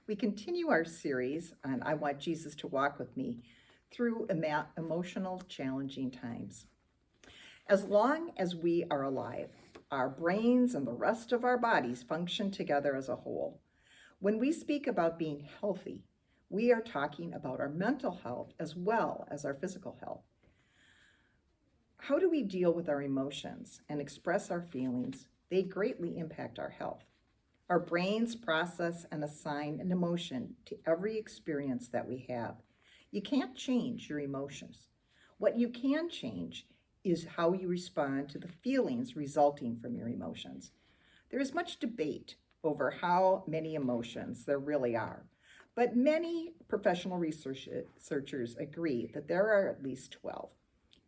We continue our series on I Want Jesus to Walk with Me through emotional, challenging times. As long as we are alive, our brains and the rest of our bodies function together as a whole. When we speak about being healthy, we are talking about our mental health as well as our physical health. How do we deal with our emotions and express our feelings? They greatly impact our health. Our brains process and assign an emotion to every experience that we have. You can't change your emotions. What you can change is how you respond to the feelings resulting from your emotions. There is much debate over how many emotions there really are, but many professional researchers agree that there are at least 12.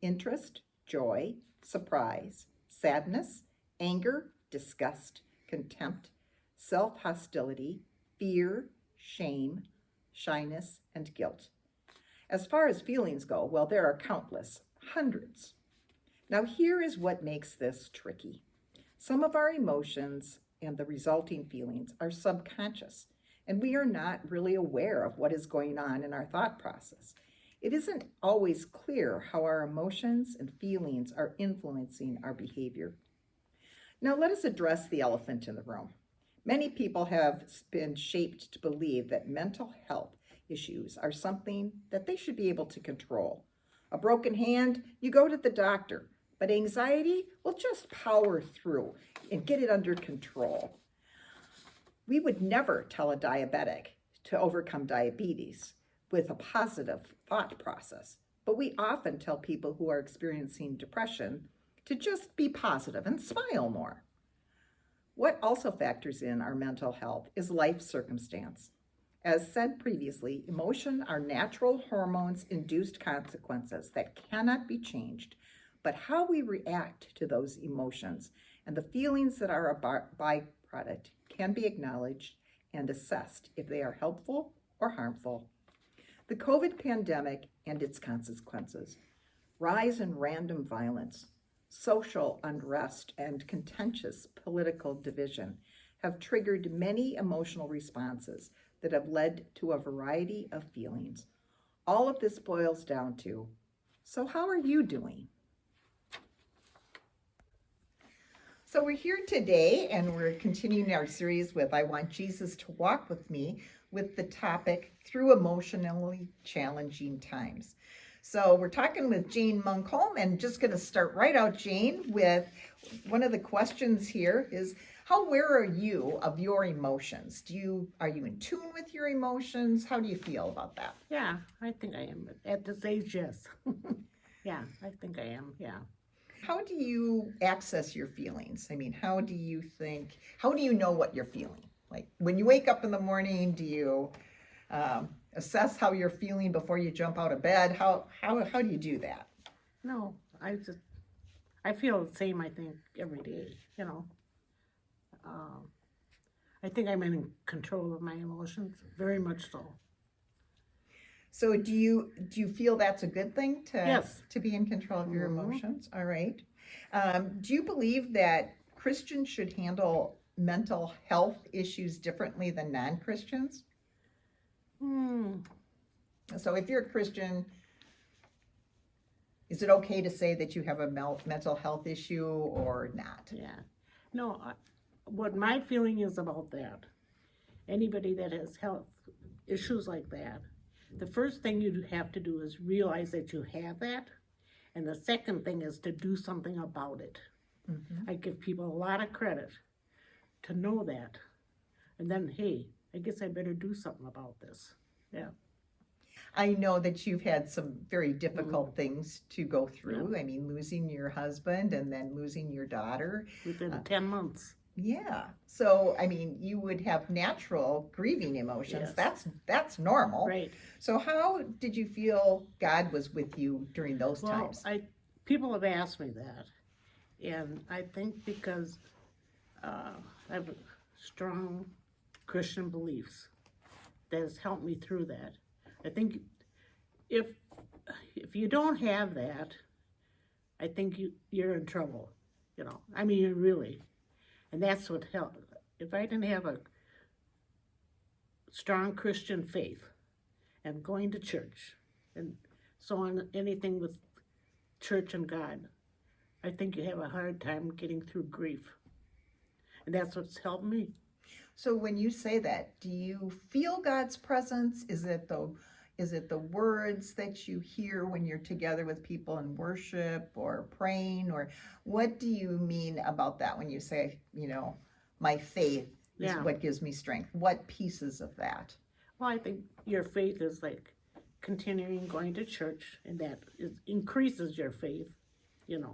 Interest, joy, surprise, sadness, anger, disgust, contempt, self-hostility, fear, shame, shyness, and guilt. As far as feelings go, well, there are countless, hundreds. Now, here is what makes this tricky. Some of our emotions and the resulting feelings are subconscious, and we are not really aware of what is going on in our thought process. It isn't always clear how our emotions and feelings are influencing our behavior. Now, let us address the elephant in the room. Many people have been shaped to believe that mental health issues are something that they should be able to control. A broken hand, you go to the doctor, but anxiety, will just power through and get it under control. We would never tell a diabetic to overcome diabetes with a positive thought process, but we often tell people who are experiencing depression to just be positive and smile more. What also factors in our mental health is life circumstance. As said previously, emotion are natural hormones-induced consequences that cannot be changed, but how we react to those emotions and the feelings that are a byproduct can be acknowledged and assessed if they are helpful or harmful. The COVID pandemic and its consequences, rise in random violence, social unrest, and contentious political division have triggered many emotional responses that have led to a variety of feelings. All of this boils down to, so how are you doing? So we're here today and we're continuing our series with I Want Jesus to Walk with Me with the topic through emotionally challenging times. So we're talking with Jane Munkholm and just going to start right out, Jane, with one of the questions here is, how aware are you of your emotions? Are you in tune with your emotions? How do you feel about that? Yeah, I think I am. At this age, yes. Yeah, I think I am, yeah. How do you access your feelings? I mean, how do you know what you're feeling? Like when you wake up in the morning, do you assess how you're feeling before you jump out of bed? How do you do that? No, I feel the same, I think, every day, you know. I think I'm in control of my emotions, very much so. So do you feel that's a good thing Yes. to be in control of your Mhm. emotions? All right. Do you believe that Christians should handle mental health issues differently than non-Christians? So if you're a Christian, is it okay to say that you have a mental health issue or not? Yeah. No, what my feeling is about that, anybody that has health issues like that, the first thing you have to do is realize that you have that, and the second thing is to do something about it. Mm-hmm. I give people a lot of credit to know that, and then, hey, I guess I better do something about this. Yeah. I know that you've had some very difficult things to go through. Yeah. I mean, losing your husband and then losing your daughter. Within 10 months. Yeah. So, I mean, you would have natural grieving emotions. Yes. That's normal. Right. So how did you feel God was with you during those times? People have asked me that, and I think because I have strong Christian beliefs that has helped me through that. I think if you don't have that, I think you're in trouble. You know, I mean, really, and that's what helped. If I didn't have a strong Christian faith and going to church and so on, anything with church and God, I think you have a hard time getting through grief. And that's what's helped me. So when you say that, do you feel God's presence? Is it the words that you hear when you're together with people in worship or praying, or what do you mean about that when you say, my faith is Yeah. what gives me strength? What pieces of that? Well, I think your faith is like continuing going to church, and that increases your faith, and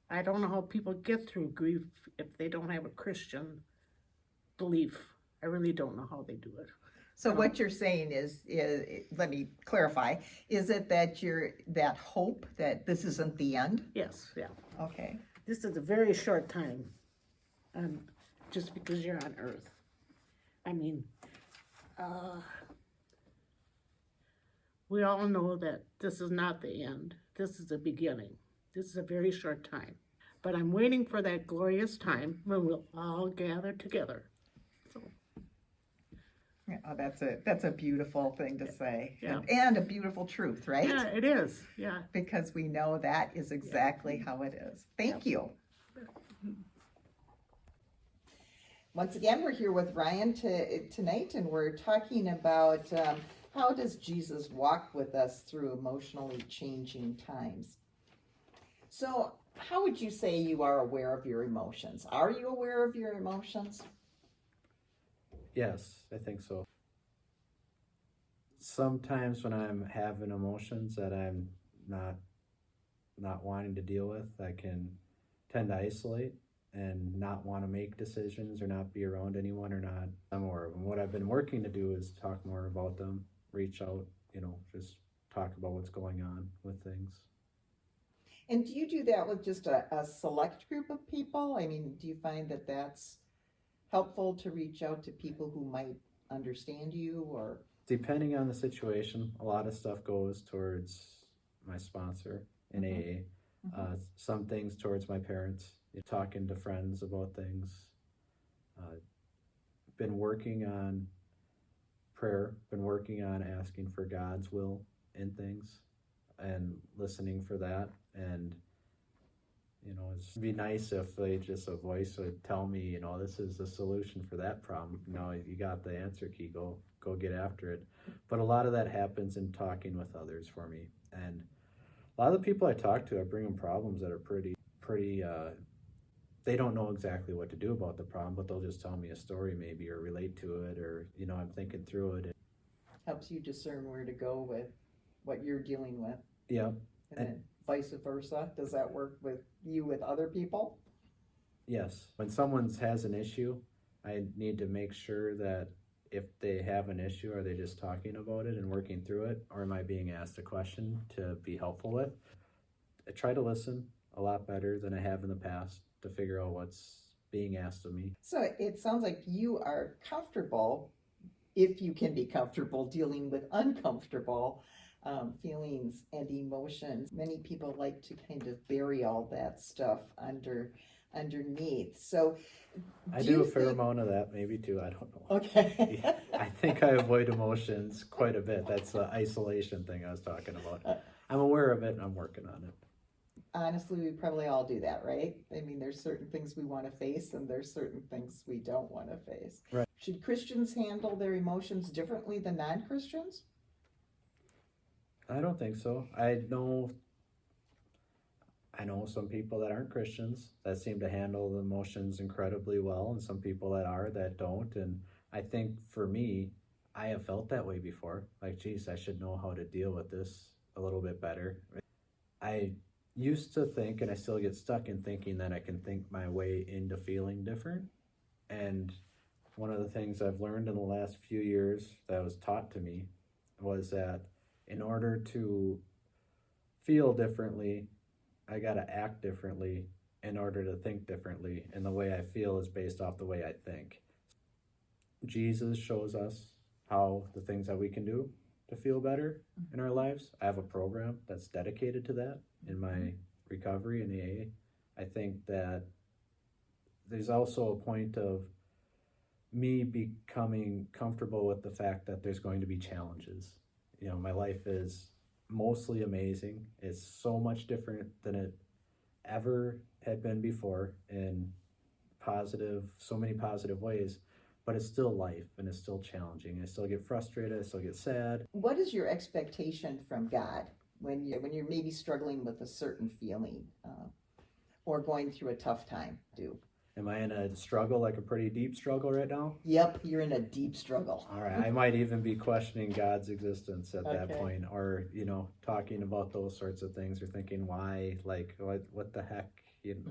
I don't know how people get through grief if they don't have a Christian belief. I really don't know how they do it. So what you're saying is, let me clarify, is it that that hope that this isn't the end? Yes, yeah. Okay. This is a very short time, just because you're on earth. I mean, we all know that this is not the end. This is the beginning. This is a very short time. But I'm waiting for that glorious time when we'll all gather together. So, Yeah, that's a beautiful thing to say. Yeah. And a beautiful truth, right? yeah, it is. Yeah. Because we know that is exactly how it is. Thank you. Once again, we're here with Ryan tonight, and we're talking about how does Jesus walk with us through emotionally changing times. So how would you say you are aware of your emotions? Are you aware of your emotions? Yes, I think so. Sometimes when I'm having emotions that I'm not wanting to deal with, I can tend to isolate and not want to make decisions or not be around anyone or not. I'm aware of them. What I've been working to do is talk more about them, reach out, just talk about what's going on with things. And do you do that with just a select group of people? I mean, do you find that that's helpful to reach out to people who might understand you, or? Depending on the situation, a lot of stuff goes towards my sponsor in AA. Some things towards my parents, talking to friends about things. Been working on prayer, been working on asking for God's will in things and listening for that. And it'd be nice if a voice would tell me, this is the solution for that problem. You got the answer key, go get after it. But a lot of that happens in talking with others for me. And a lot of the people I talk to, I bring them problems that are pretty, they don't know exactly what to do about the problem, but they'll just tell me a story maybe, or relate to it, or, I'm thinking through it. Helps you discern where to go with what you're dealing with. Yeah. And then vice versa. Does that work with you with other people? Yes. When someone has an issue, I need to make sure that if they have an issue, are they just talking about it and working through it, or am I being asked a question to be helpful with? I try to listen a lot better than I have in the past to figure out what's being asked of me. So it sounds like you are comfortable, if you can be comfortable, dealing with uncomfortable feelings and emotions. Many people like to kind of bury all that stuff underneath. So I do a fair amount of that, maybe too. I don't know. Okay. I think I avoid emotions quite a bit. That's the isolation thing I was talking about. I'm aware of it and I'm working on it. Honestly, we probably all do that, right? I mean, there's certain things we want to face and there's certain things we don't want to face. Right. Should Christians handle their emotions differently than non-Christians? I don't think so. I know some people that aren't Christians that seem to handle the emotions incredibly well, and some people that don't. And I think for me, I have felt that way before. Like, geez, I should know how to deal with this a little bit better. I used to think, and I still get stuck in thinking, that I can think my way into feeling different. And one of the things I've learned in the last few years that was taught to me was that in order to feel differently, I got to act differently in order to think differently. And the way I feel is based off the way I think. Jesus shows us how the things that we can do to feel better in our lives. I have a program that's dedicated to that in my recovery in AA. I think that there's also a point of me becoming comfortable with the fact that there's going to be challenges. You know, my life is mostly amazing. It's so much different than it ever had been before in so many positive ways, but it's still life and it's still challenging. I still get frustrated, I still get sad. What is your expectation from God when you're maybe struggling with a certain feeling or going through a tough time? Am I in a struggle, like a pretty deep struggle right now? Yep, you're in a deep struggle. All right, I might even be questioning God's existence at that Okay. point, or talking about those sorts of things, or thinking why, like what the heck,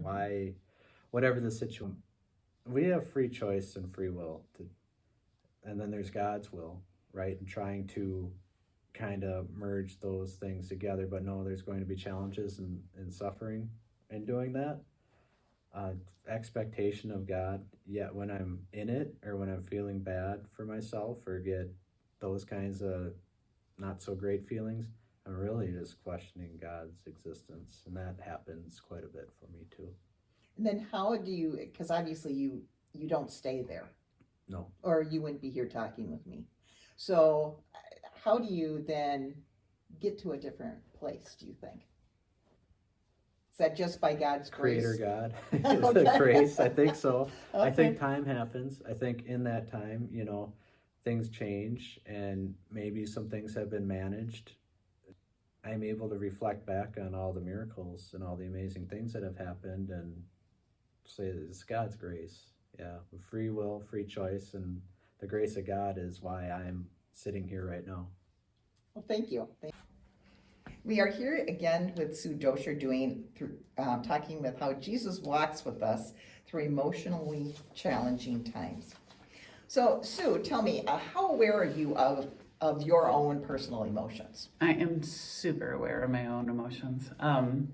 why, whatever the situation. We have free choice and free will, and then there's God's will, right? And trying to kind of merge those things together, but no, there's going to be challenges and suffering in doing that. Expectation of God, yet when I'm in it or when I'm feeling bad for myself or get those kinds of not so great feelings, I'm really just questioning God's existence, and that happens quite a bit for me too. And then how do you, because obviously you don't stay there. No. Or you wouldn't be here talking with me. So how do you then get to a different place, do you think? Is that just by God's grace? Creator God. Okay. The grace, I think so. Okay. I think time happens. I think in that time, things change and maybe some things have been managed. I'm able to reflect back on all the miracles and all the amazing things that have happened and say it's God's grace. Yeah, free will, free choice, and the grace of God is why I'm sitting here right now. Well, thank you. We are here again with Sue Dosher talking with how Jesus walks with us through emotionally challenging times. So, Sue, tell me, how aware are you of your own personal emotions? I am super aware of my own emotions. I've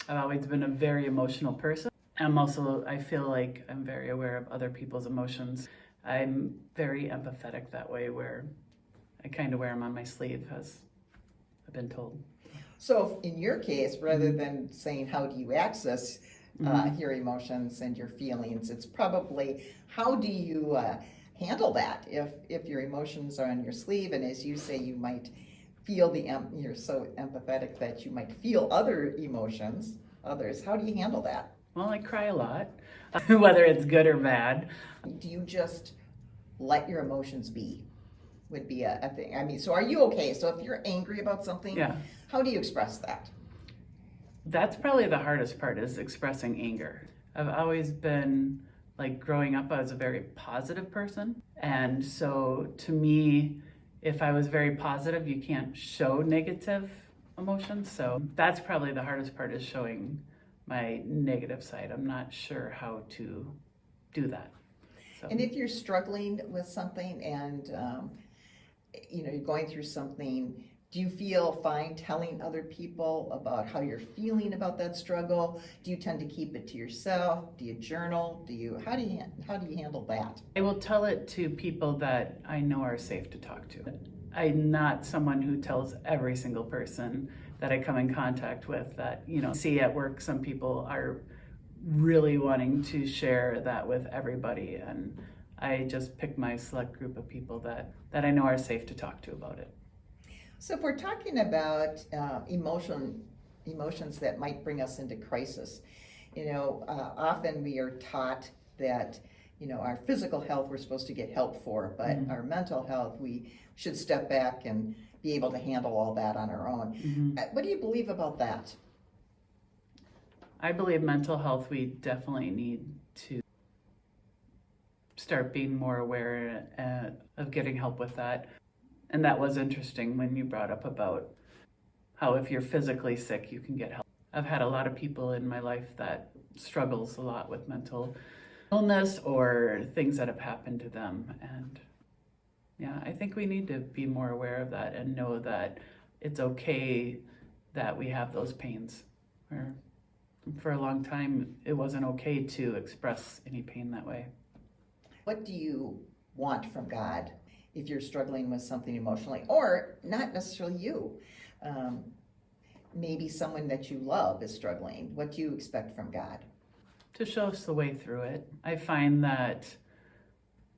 always been a very emotional person. I feel like I'm very aware of other people's emotions. I'm very empathetic that way, where I kind of wear them on my sleeve, as I've been told. So in your case, rather than saying how do you access your emotions and your feelings, it's probably how do you handle that if your emotions are on your sleeve, and as you say, you might feel you're so empathetic that you might feel other emotions, others. How do you handle that? Well, I cry a lot, whether it's good or bad. Do you just let your emotions be? Would be a thing. I mean, so are you okay? So if you're angry about something, Yeah. How do you express that? That's probably the hardest part, is expressing anger. I've always been, like, growing up, I was a very positive person. And so to me, if I was very positive, you can't show negative emotions. So that's probably the hardest part, is showing my negative side. I'm not sure how to do that. So. And if you're struggling with something and you're going through something, do you feel fine telling other people about how you're feeling about that struggle? Do you tend to keep it to yourself? Do you journal? How do you handle that? I will tell it to people that I know are safe to talk to. I'm not someone who tells every single person that I come in contact with that, see at work, some people are really wanting to share that with everybody, and I just pick my select group of people that I know are safe to talk to about it. So if we're talking about emotions that might bring us into crisis, often we are taught that, our physical health we're supposed to get help for, but our mental health, we should step back and be able to handle all that on our own. What do you believe about that? I believe mental health, we definitely need to start being more aware of getting help with that. And that was interesting when you brought up about how if you're physically sick, you can get help. I've had a lot of people in my life that struggles a lot with mental illness or things that have happened to them. And yeah, I think we need to be more aware of that and know that it's okay that we have those pains. For a long time, it wasn't okay to express any pain that way. What do you want from God if you're struggling with something emotionally, or not necessarily you? Maybe someone that you love is struggling. What do you expect from God? To show us the way through it. I find that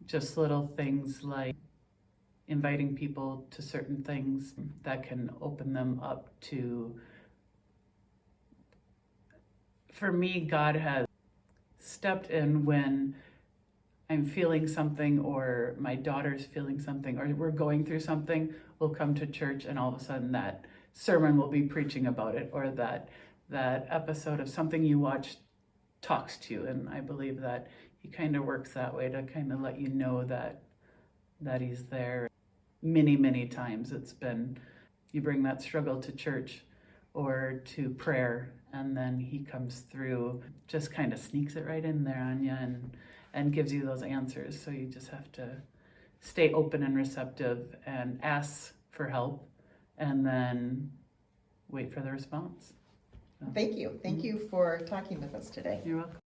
just little things like inviting people to certain things that can open them up to. For me, God has stepped in when I'm feeling something, or my daughter's feeling something, or we're going through something. We'll come to church and all of a sudden that sermon will be preaching about it, or that episode of something you watch talks to you. And I believe that he kind of works that way to kind of let you know that he's there. Many times it's been, you bring that struggle to church or to prayer, and then he comes through, just kind of sneaks it right in there on you and gives you those answers. So you just have to stay open and receptive and ask for help, and then wait for the response. Thank you. Thank you for talking with us today. You're welcome.